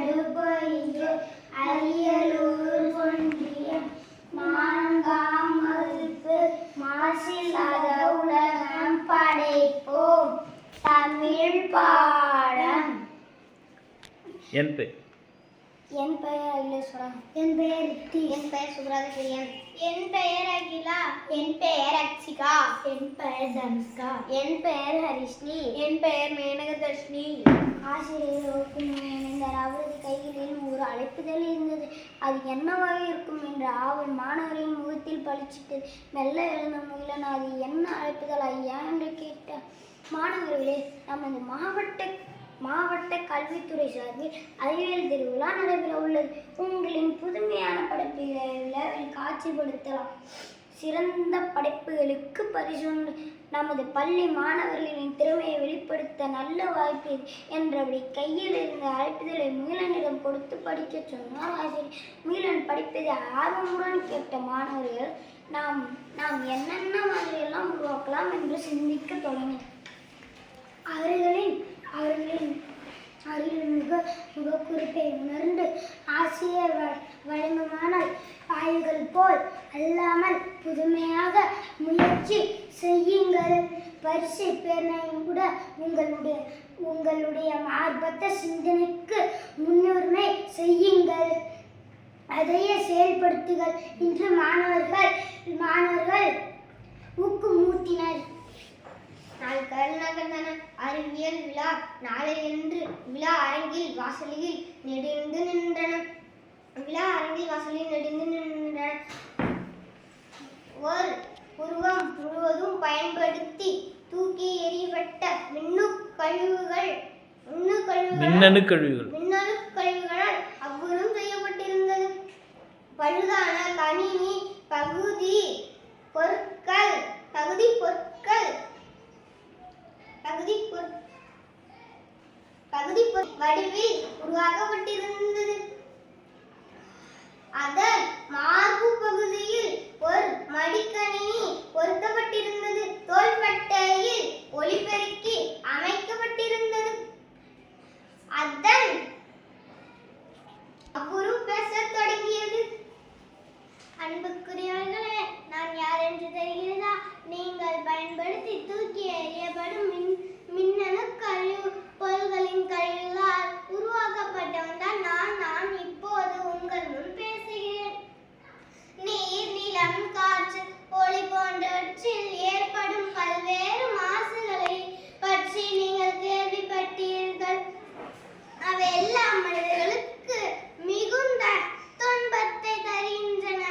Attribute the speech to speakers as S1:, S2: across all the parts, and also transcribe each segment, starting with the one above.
S1: படுபொய்கை அரியலூர் ஒன்றியம் 4ஆம் வகுப்பு மாசில்லாத உலகம் படைப்போம் தமிழ் பாடம். என் பெயர் அகிலேஸ்வரா. என் பெயர் ரித்தி. என் பெயர் சுப்ரதீயன். என் பெயர் அகிலா. என் பெயர் அக்ஷிகா. என் பெயர் தனுஷ்கா. என் பெயர் ஹரிஷ்ணி. என் பெயர் மேனகதர்ஷினி. ஆசிரியர் இணைந்தார். அவரது கைகளில் ஒரு அழைப்புதல் இருந்தது. அது என்னவாக இருக்கும் என்ற ஆவல் மாணவரின் முகத்தில் பளிச்சிட்டது. மெல்ல எழுந்த முகிலன், அது என்ன அழைப்புதல் ஐயா என்று கேட்டார். மாணவர்களே, நமது மாவட்ட கல்வித்துறை சார்பில் அறிவியல் திருவிழா நடைபெற உள்ளது. உங்களின் புதுமையான படைப்புகளை விழாவில் காட்சிப்படுத்தலாம். சிறந்த படைப்புகளுக்கு பரிசுண்டு. நமது பள்ளி மாணவர்களின் திறமையை வெளிப்படுத்த நல்ல வாய்ப்பு இது என்றபடி கையில் இருந்த அழைப்புதலை முகிலனிடம் கொடுத்து படிக்க சொன்னார் ஆசிரியர். முகிலன் படிப்பதை ஆர்வமுடன் கேட்ட மாணவர்கள் நாம் என்னென்ன மாதிரியெல்லாம் உருவாக்கலாம் என்று சிந்திக்க தொடங்கினர். அவர்களின் முகக்குறிப்பை உணர்ந்து ஆசிரியர் வழக்கமான ஆய்வுகள் போல் அல்லாமல் புதுமையாக முயற்சி செய்யுங்கள். பரிசு பேரனையும் கூட உங்களுடைய மாறுபட்ட சிந்தனைக்கு முன்னுரிமை செய்யுங்கள். அதையே செயல்படுத்துங்கள் என்று மாணவர்கள் ஊக்கமூட்டினர். நாள் கருணாகரன அறிவியல் விழா நாளை என்று விழா அரங்கில் வாசலில் நெடுந்து நின்றன. ஒரு உருவம் முழுவதும் பயன்படுத்தி தூக்கி எறியப்பட்ட மின்னணு கழிவுகளால் அவ்வுருவம் செய்யப்பட்டிருந்தது. பழுதான கணினி பகுதி பொருட்கள் வடிவில் உருவாக்கப்பட்டிருந்தது. அதன் மார்பு பகுதியில் ஒரு மடிக்கணினி பொருத்தப்பட்டிருந்தது. தோள்பட்டையில் ஒலிபெருக்கி அமைக்கப்பட்டிருந்தது. அதன் அப்புறம் பேசத் தொடங்கியது. அன்புக்குரியவர்களே, நான் யார் என்று தெரிகிறதா? நீங்கள் பயன்படுத்தி தூக்கி எறியப்படும் மின்னணு பொருள்களின் கழிவுகளால் உருவாக்கப்பட்டவன் தான் நான் இப்போது உங்கள் முன் பேசுகிறேன். நீர், நிலம், காற்று, ஒளி போன்றவற்றில் ஏற்படும் பல்வேறு மாசுகளை பற்றி நீங்கள் கேள்விப்பட்டீர்கள். அவையெல்லாம் மனிதர்களுக்கு மிகுந்த துன்பத்தை தருகின்றன.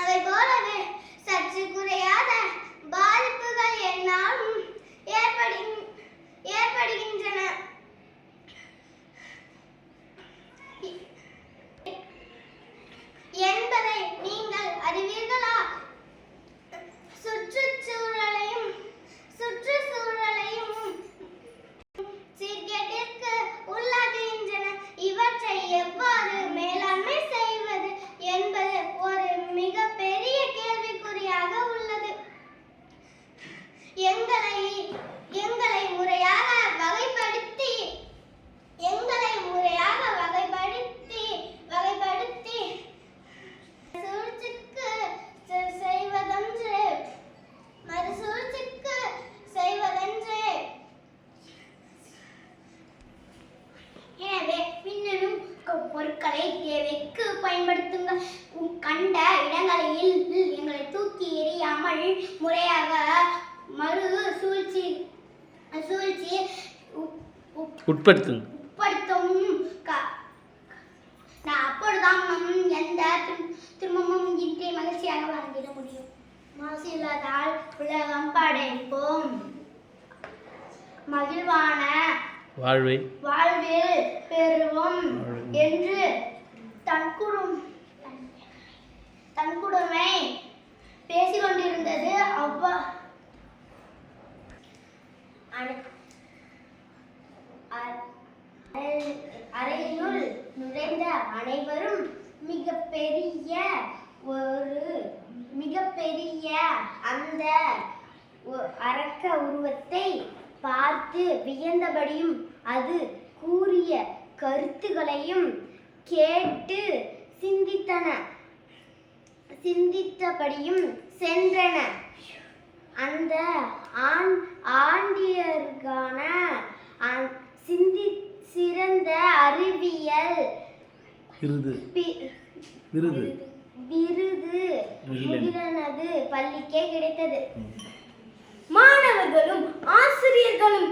S1: அவை போலவே சற்று குறையாத பாதிப்புகள் என்னாலும் ஏற்படுகின்றன என்பதை நீங்கள் அறிவீர்களா? சுற்றுச்சூழலையும் சீர்கேட்டிற்கு உள்ளாக்குகின்றன. இவற்றை எவ்வாறு மேலாண்மை செய்வது என்பது ஒரு மிகப்பெரிய கேள்விக்குறியாக உள்ளது. எங்களை முறையாக வகைப்படுத்தி மறுசூழ்ச்சிக்கு செய்வதென்று. எனவே மின்னணு பொருட்களை தேவைக்கு பயன்படுத்துங்கள். கண்ட இடங்களில் எங்களை தூக்கி எறியாமல் முறையாக மறுசூழ்ச்சி உட்படுத்தும். அப்பொழுதுதான் நம் எந்த துன்பமும் இன்றி மகிழ்ச்சியாக வாழ்ந்திட முடியும். மாசு இல்லாதால் உலகம் படைப்போம் மகிழ்வான வாழ்வில் பெறுவோம் என்று தன்குடுமை பேசிக்கொண்டிருந்தது. அறையினுள் நுழைந்த அனைவரும் மிகப்பெரிய அந்த அரக்க உருவத்தை பார்த்து வியந்தபடியும் அது கூறிய கருத்துகளையும் கேட்டு சிந்தித்தபடியும் சென்றன. அந்த ஆண்டியர்கான சிறந்த அறிவியல் விருது முகிலனது பள்ளிக்கே கிடைத்தது. மாணவர்களும் ஆசிரியர்களும்